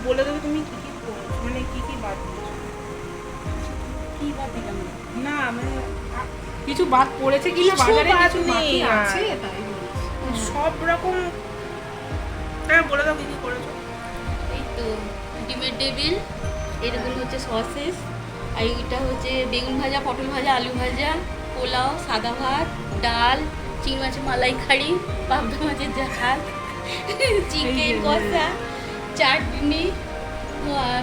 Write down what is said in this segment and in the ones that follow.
বলে দেবে তুমি কি কি মানে কি কি বাদ দিয়েছো। কি বাদ দিলাম? না মানে কিছু বাদ পড়েছে কি না বাজারে কিছু বাকি আছে তাই সব রকম। হ্যাঁ বলে দাও কি কি করেছো। এই তো ডিমের টেবিল, এরগুলো হচ্ছে সসেস, আর এইটা হচ্ছে বেগুন ভাজা, পটল ভাজা, আলু ভাজা, পোলাও, সাদা ভাত, ডাল, চিংড়ি মাছের মালাইকারি, পাবদা মাছের ঝাল, চিকেন কষা, চাটনি,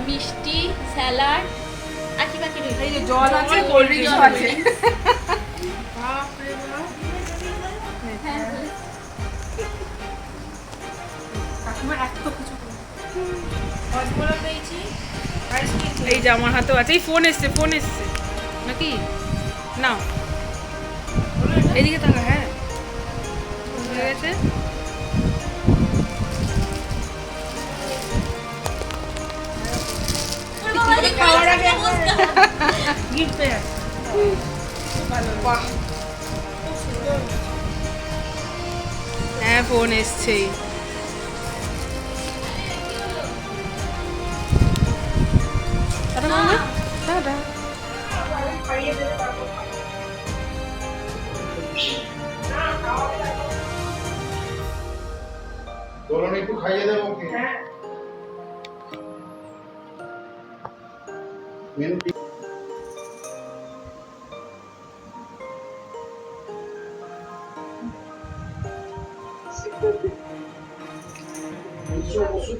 মিষ্টি, স্যালাড, আঁকি বাকি রয়েছে। এই যে জল আছে, কোল্ড ড্রিঙ্কস আছে। বাপ রে বাপ। কাকিমা এত কিছু রসগোল্লা পেয়েছি, আইসক্রিম এই যে আমার হাতেও আছে। এই ফোন এসছে নাকি না এদিকে থাকা। হ্যাঁ হয়ে গেছে। খাওয়ার আগে গিফট পেয়ে ভালো। বাহ খুব সুন্দর। হ্যাঁ ফোন এসছেই। টাটা। দোলন একটু খাইয়ে দেবো ওকে। মেনু ওষুধ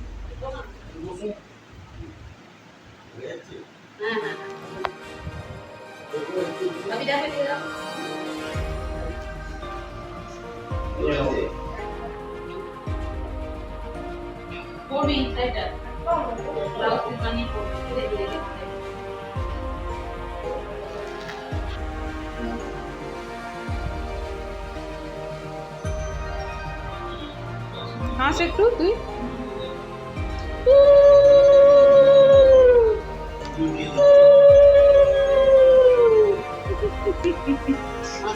হাস একটু তুই।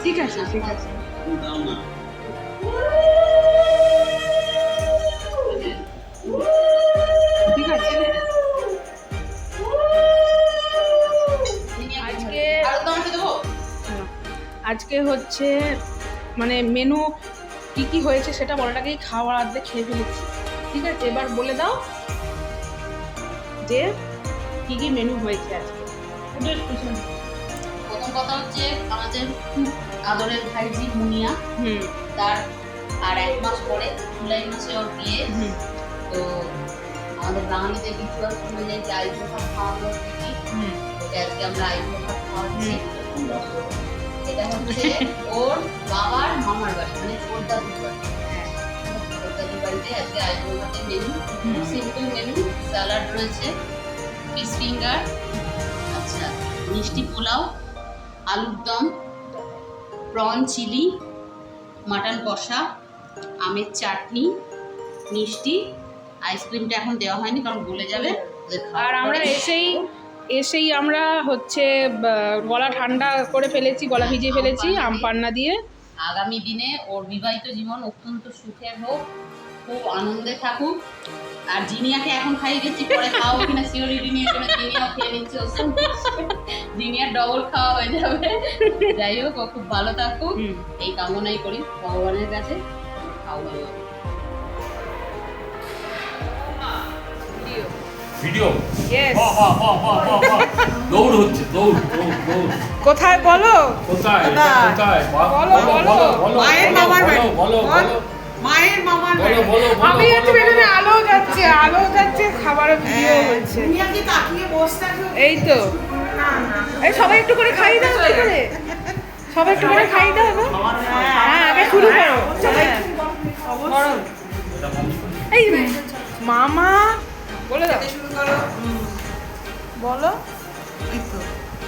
ঠিক আছে ঠিক আছে। ঠিক আছে। আজকে হচ্ছে মানে মেনু কি কি হয়েছে সেটা বলাটাকেই খাওয়ার আর্ধে খেয়ে ফেলেছি। ঠিক আছে এবার বলে দাও যে কি কি মেনু হয়েছে আজকে। প্রথম কথা হচ্ছে আমাদের খুব আদরের ভাইজি মুনিয়া, তার আর 1 মাস পরে জুলাই মাসে ওর বিয়ে। তো আমাদের বাঙালিদের রিচুয়াল অনুযায়ী যে আইবুড়ো ভাত খাওয়ানো রীতি, ওকে আজকে আমরা আইবুড়ো ভাত খাওয়াচ্ছি। এটা হচ্ছে ওর বাবার মামার বাড়ি, মানে ওর দাদুর বাড়ি। ওর দাদুর বাড়িতে আজকে আইবুড়ো ভাতের মেনু, সিম্পল মেনু, স্যালাড রয়েছে, ফিশ ফিঙ্গার, আচ্ছা মিষ্টি পোলাও, আলুর দম, প্রন চিলি, মাটন কষা, আমের চাটনি, মিষ্টি, আইসক্রিমটা এখন দেওয়া হয়নি কারণ গলে যাবে। আর আমরা এসেই আমরা হচ্ছে গলা ঠান্ডা করে ফেলেছি, গলা ভিজিয়ে ফেলেছি আম পান্না দিয়ে। আগামী দিনে ওর বিবাহিত জীবন অত্যন্ত সুখের হোক, খুব আনন্দে থাকুক। আর জিনিয়াকে এখন খাইয়ে গেছি, পরে খাওয়াবো কিনা সিওরিটি নিয়ে কোনো জিনিয়াও খেয়ে নিচ্ছে, জিনিয়ার ডবল খাওয়া হয়ে যাবে। যাই হোক ও খুব ভালো থাকুক এই কামনাই করি ভগবানের কাছে। খাওয়া ভিডিও ইয়েস দৌড় হচ্ছে, দৌড়। কোথায় বলো কোথায় বলো বলো মায়ের মামার বাড়ি। বলো মায়ের মামার বাড়ি। আমি একটু বেরোনে আলো যাচ্ছে খাবারের ভিডিও হচ্ছে। দুনিয়া কি তাকিয়ে বসে থাকো? এই তো এই সবাই একটু করে খাইয়ে দাও কি করে, সবাই একটু করে খাইয়ে দাও না। হ্যাঁ আগে শুরু করো সবাই। এই মামা বলে দাও, শুরু করো। বলো। এই তো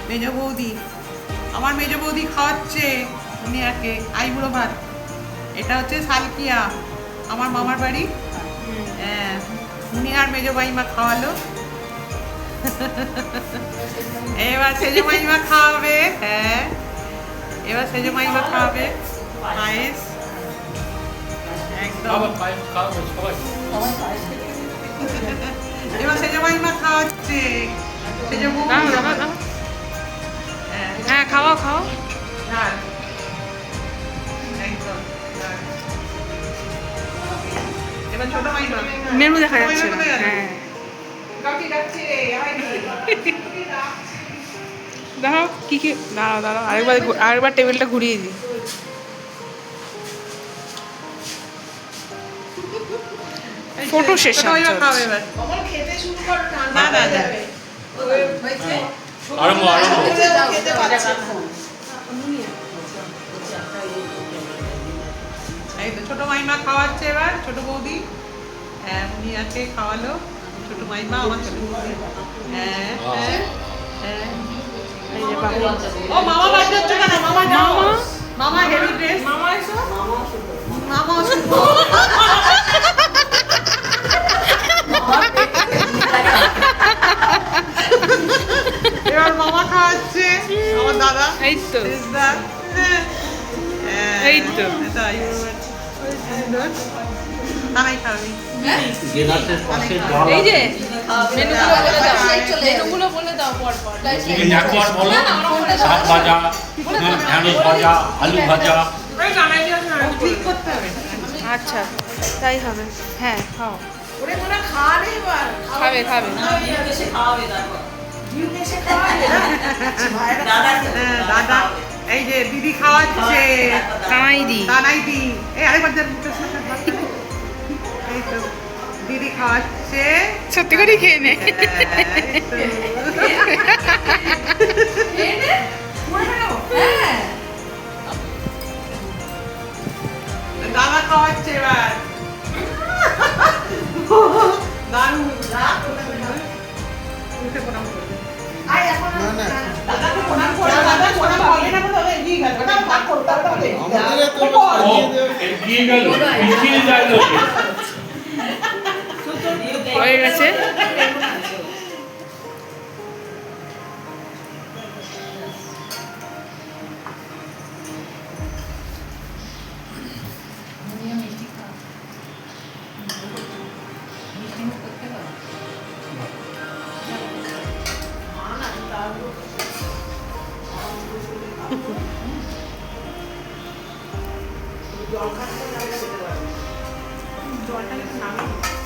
মেজ বৌদি, আমার মেজ বৌদি খাওয়াচ্ছে দুনিয়াকে আইবুড়ো ভাত। এটা হচ্ছে সালকিয়া, আমার মামার বাড়ি। হ্যাঁ দুনিয়ার মেজ মাইমা খাওয়ালো, এবার সেজো মাইমা খাওয়াবে। হ্যাঁ এবার সেজো মাইমা খাওয়াবে পায়েস। একদম খাও সবাই। এবার সেজে মাইমা খাওয়াচ্ছে সেজে বউ দাও দাও দাও হ্যাঁ খাওয়া খাও হ্যাঁ একদম এবার ছোট মাইমা মেনু দেখা ছোট যাচ্ছে মাইমা না। কোথায় গেল? হ্যাঁ কাকি ডাকছে হয়নি দাঁড়াও কি কি দাঁড়াও দাঁড়াও আরেকবার টেবিলটা ঘুরিয়ে দিই ফটো সেশন ছোট মাইমা খাও চলছে। এবার না না না আরম্ভ আরম্ভ এই তো ছোট মাইমা খাওয়াচ্ছে এবার ছোট বৌদি হ্যাঁ মুনিয়াকে খাওয়ালো ছোট মাইমা আমার ছোট বৌদি হ্যাঁ হ্যাঁ হ্যাঁ এই যে বাবু ও মামা বাদ যাচ্ছে কেন মামা যাও মামা? মামা হেভি ড্রেস মামা এসো মামা শুভ এবার মামা খাওয়াচ্ছে আমার দাদা এই তো শেষদা হ্যাঁ এই তো। তাই তাই খাবি গেলাসের পাশে জল এই যে আছে। মেনুগুলো বলে দাও পর পর তুমি একবার বলো শাক ভাজা ঢ্যাঁড়স ভাজা আলু ভাজা ঠিক করতে হবে আচ্ছা তাই হবে হ্যাঁ খাও ওরে তোরা খাওয়ালে এবার খাবে খাবে হ্যাঁ, দাদা এই যে দিদি খাওয়াচ্ছে কামাই দি দাদাই দি এই আরেকবার দেন এই তো দিদি খাওয়াচ্ছে সত্যি করে খেয়ে নে এই তো। দাদা খাওয়াচ্ছে এবার দারুণ উঠে প্রণাম করবে দাদাকে প্রণাম করে দাদা প্রণাম হবে না বলে এগিয়ে গেল না ভাগ করতে হবে আমাদের তো ও এগিয়ে গেল পিছিয়ে যায় লোকে হয়ে গেছে জলটা নামে